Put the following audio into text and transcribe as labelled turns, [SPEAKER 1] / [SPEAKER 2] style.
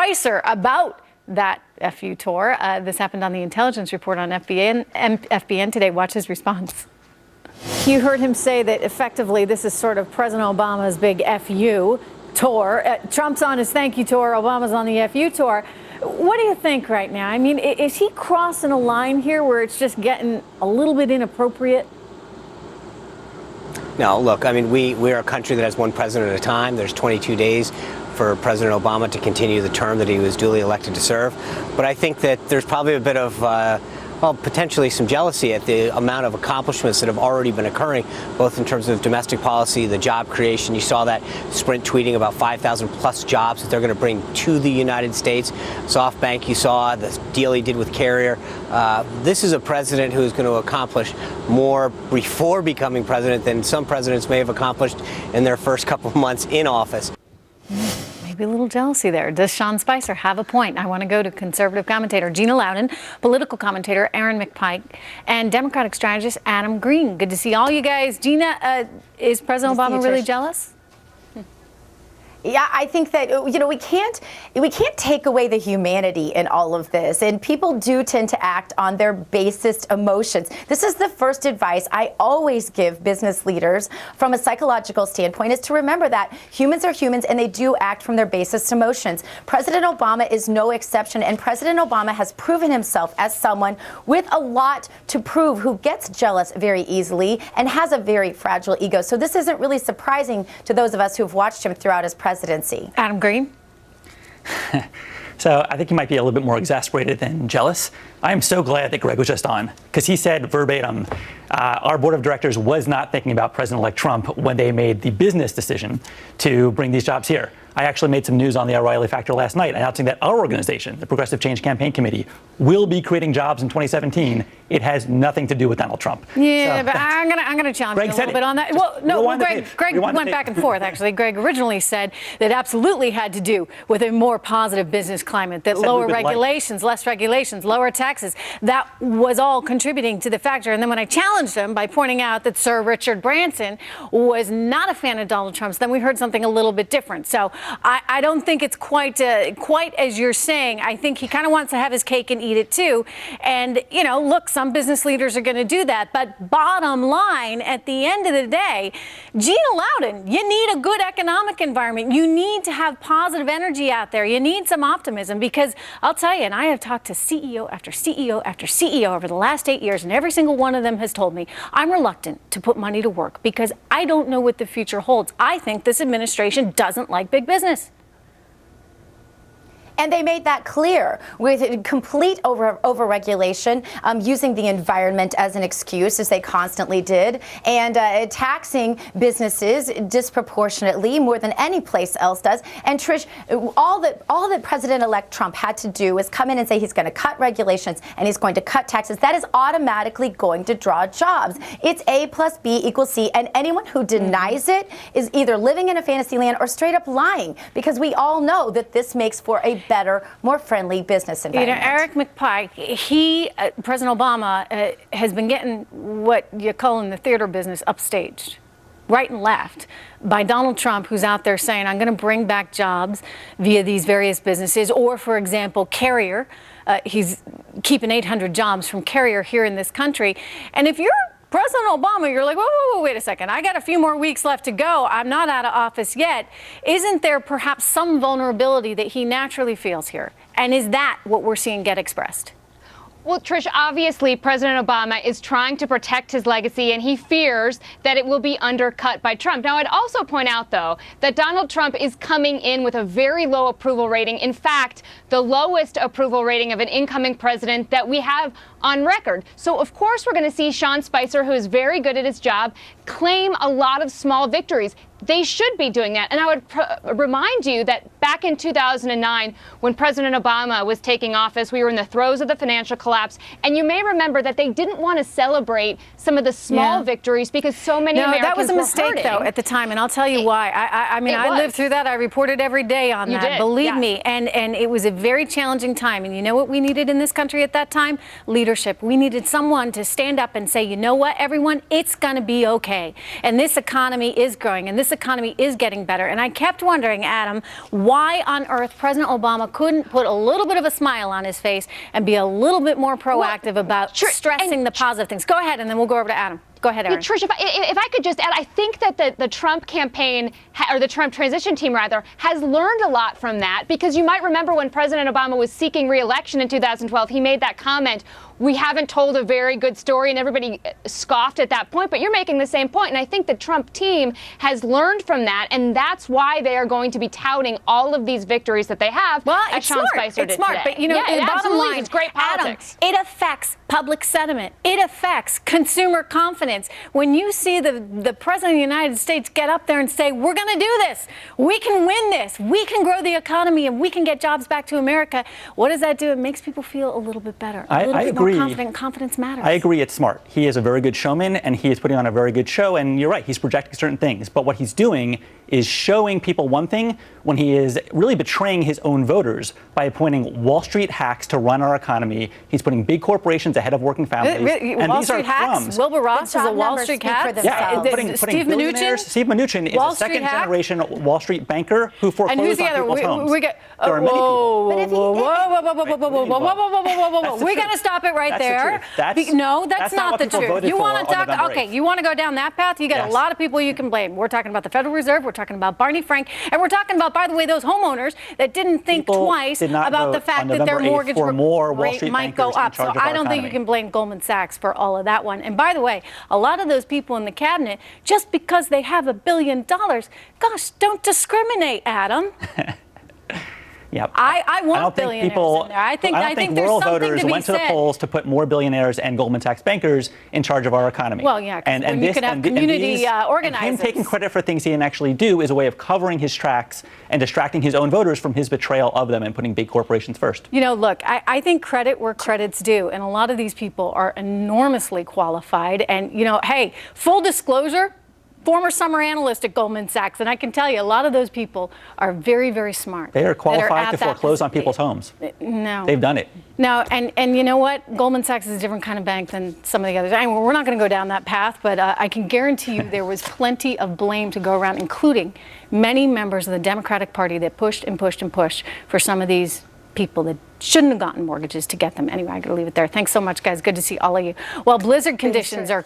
[SPEAKER 1] Spicer about that FU tour. This happened on the intelligence report on FBN today. Watch his response. You heard him say that effectively this is sort of President Obama's big FU tour. Trump's on his thank you tour. Obama's on the FU tour. What do you think right now? I mean, is he crossing a line here where it's just getting a little bit inappropriate?
[SPEAKER 2] No, look, I mean, we are a country that has one president at a time. There's 22 days for President Obama to continue the term that he was duly elected to serve. But I think that there's probably a bit of, well, potentially some jealousy at the amount of accomplishments that have already been occurring, both in terms of domestic policy, the job creation. You saw that Sprint tweeting about 5,000 plus jobs that they're going to bring to the United States. SoftBank, you saw the deal he did with Carrier. This is a president who is going to accomplish more before becoming president than some presidents may have accomplished in their first couple of months in office.
[SPEAKER 1] Maybe a little jealousy there. Does Sean Spicer have a point? I want to go to conservative commentator Gina Loudon, political commentator Aaron McPike, and Democratic strategist Adam Green. Good to see all you guys. Gina, is President Obama really jealous?
[SPEAKER 3] Yeah, I think that, you know, we can't take away the humanity in all of this. And people do tend to act on their basest emotions. This is the first advice I always give business leaders from a psychological standpoint, is to remember that humans are humans and they do act from their basest emotions. President Obama is no exception. And President Obama has proven himself as someone with a lot to prove, who gets jealous very easily and has a very fragile ego. So this isn't really surprising to those of us who have watched him throughout his presidency.
[SPEAKER 1] Adam Green?
[SPEAKER 4] So I think he might be a little bit more exasperated than jealous. I am so glad that Greg was just on, because he said verbatim, our board of directors was not thinking about President-elect Trump when they made the business decision to bring these jobs here. I actually made some news on the O'Reilly Factor last night announcing that our organization, the Progressive Change Campaign Committee, will be creating jobs in 2017. It has nothing to do with Donald Trump.
[SPEAKER 1] Yeah, so but I'm gonna challenge you a little bit on that. Well, no, Greg went back and forth, actually. Greg originally said that absolutely had to do with a more positive business climate, that lower regulations, less regulations, lower taxes, that was all contributing to the factor. And then when I challenged him by pointing out that Sir Richard Branson was not a fan of Donald Trump's, then we heard something a little bit different. So I don't think it's quite as you're saying. I think he kind of wants to have his cake and eat it too. And, you know, look, some business leaders are going to do that. But bottom line, at the end of the day, Gina Loudon, you need a good economic environment. You need to have positive energy out there. You need some optimism, because I'll tell you, and I have talked to CEO after CEO after CEO over the last 8 years, and every single one of them has told me I'm reluctant to put money to work because I don't know what the future holds. I think this administration doesn't like big business.
[SPEAKER 3] And they made that clear with complete overregulation, using the environment as an excuse, as they constantly did, and taxing businesses disproportionately more than any place else does. And Trish, all that President-elect Trump had to do was come in and say he's going to cut regulations and he's going to cut taxes. That is automatically going to draw jobs. It's A plus B equals C, and anyone who denies it is either living in a fantasy land or straight up lying, because we all know that this makes for a better, more friendly business environment.
[SPEAKER 1] You know, Eric McPike, President Obama has been getting what you call in the theater business upstaged, right and left, by Donald Trump, who's out there saying, I'm going to bring back jobs via these various businesses. Or, for example, Carrier. He's keeping 800 jobs from Carrier here in this country. And if you're President Obama, you're like, whoa, wait a second. I got a few more weeks left to go. I'm not out of office yet. Isn't there perhaps some vulnerability that he naturally feels here? And is that what we're seeing get expressed?
[SPEAKER 5] Well, Trish, obviously, President Obama is trying to protect his legacy, and he fears that it will be undercut by Trump. Now, I'd also point out, though, that Donald Trump is coming in with a very low approval rating. In fact, the lowest approval rating of an incoming president that we have on record. So, of course, we're going to see Sean Spicer, who is very good at his job, claim a lot of small victories. They should be doing that. And I would remind you that back in 2009, when President Obama was taking office, we were in the throes of the financial collapse. And you may remember that they didn't want to celebrate some of the small victories because so many Americans were
[SPEAKER 1] that was a mistake, though, at the time. And I'll tell you why. I mean, I lived through that. I reported every day on that. Believe me. And it was a very challenging time. And you know what we needed in this country at that time? Leadership. We needed someone to stand up and say, you know what, everyone, it's going to be okay. And this economy is growing. And this this economy is getting better. And I kept wondering, Adam, why on earth President Obama couldn't put a little bit of a smile on his face and be a little bit more proactive about stressing the positive things. Go ahead, and then we'll go over to Adam. Go ahead, Erin.
[SPEAKER 5] Trish, if I could just add, I think that the Trump campaign, or the Trump transition team rather, has learned a lot from that, because you might remember when President Obama was seeking re-election in 2012, he made that comment, we haven't told a very good story, and everybody scoffed at that point. But you're making the same point, and I think the Trump team has learned from that, and that's why they are going to be touting all of these victories that they have.
[SPEAKER 1] Well,
[SPEAKER 5] as Sean Spicer did
[SPEAKER 1] smart,
[SPEAKER 5] today.
[SPEAKER 1] but you know,
[SPEAKER 5] yeah,
[SPEAKER 1] bottom line,
[SPEAKER 5] it's great politics.
[SPEAKER 1] Adam, it affects public sentiment. It affects consumer confidence. When you see the President of the United States get up there and say, we're going to do this, we can win this, we can grow the economy, and we can get jobs back to America, what does that do? It makes people feel a little bit better, a little bit more confident. Confidence matters.
[SPEAKER 4] I agree, it's smart. He is a very good showman, and he is putting on a very good show, and you're right, he's projecting certain things. But what he's doing is showing people one thing when he is really betraying his own voters by appointing Wall Street hacks to run our economy. He's putting big corporations ahead of working families.
[SPEAKER 1] And
[SPEAKER 4] Wall
[SPEAKER 1] these are crumbs. Wilbur Ross is a Wall Street hack.
[SPEAKER 4] Yeah, putting
[SPEAKER 1] Steve Mnuchin.
[SPEAKER 4] Steve Mnuchin is a second-generation Wall Street banker who foreclosed on people's homes. There are many people.
[SPEAKER 1] Whoa. We got to stop it right there. No, that's not the truth. You want to talk? Okay, you want to go down that path? You got a lot of people you can blame. We're talking about the Federal Reserve. We're talking about Barney Frank, and we're talking about, by the way, those homeowners that didn't think twice about the fact that their mortgage rate might go up. So I don't think you can blame Goldman Sachs for all of that one. And by the way, a lot of those people in the cabinet, just because they have $1 billion, gosh, don't discriminate, Adam.
[SPEAKER 4] Yep.
[SPEAKER 1] I want billionaires in there. I think there's
[SPEAKER 4] rural
[SPEAKER 1] something
[SPEAKER 4] voters
[SPEAKER 1] to be
[SPEAKER 4] went to the polls to put more billionaires and Goldman Sachs bankers in charge of our economy.
[SPEAKER 1] Well, yeah, and you could have community organizers.
[SPEAKER 4] And him taking credit for things he didn't actually do is a way of covering his tracks and distracting his own voters from his betrayal of them and putting big corporations first.
[SPEAKER 1] You know, look, I think credit where credit's due, and a lot of these people are enormously qualified. And, you know, hey, full disclosure, former summer analyst at Goldman Sachs, and I can tell you a lot of those people are very, very smart.
[SPEAKER 4] They are qualified to foreclose on people's homes.
[SPEAKER 1] No.
[SPEAKER 4] They've done it.
[SPEAKER 1] No, and you know what? Goldman Sachs is a different kind of bank than some of the others. I mean, we're not going to go down that path, but I can guarantee you there was plenty of blame to go around, including many members of the Democratic Party that pushed and pushed and pushed for some of these people that shouldn't have gotten mortgages to get them. Anyway, I got to leave it there. Thanks so much, guys. Good to see all of you. Well, blizzard conditions are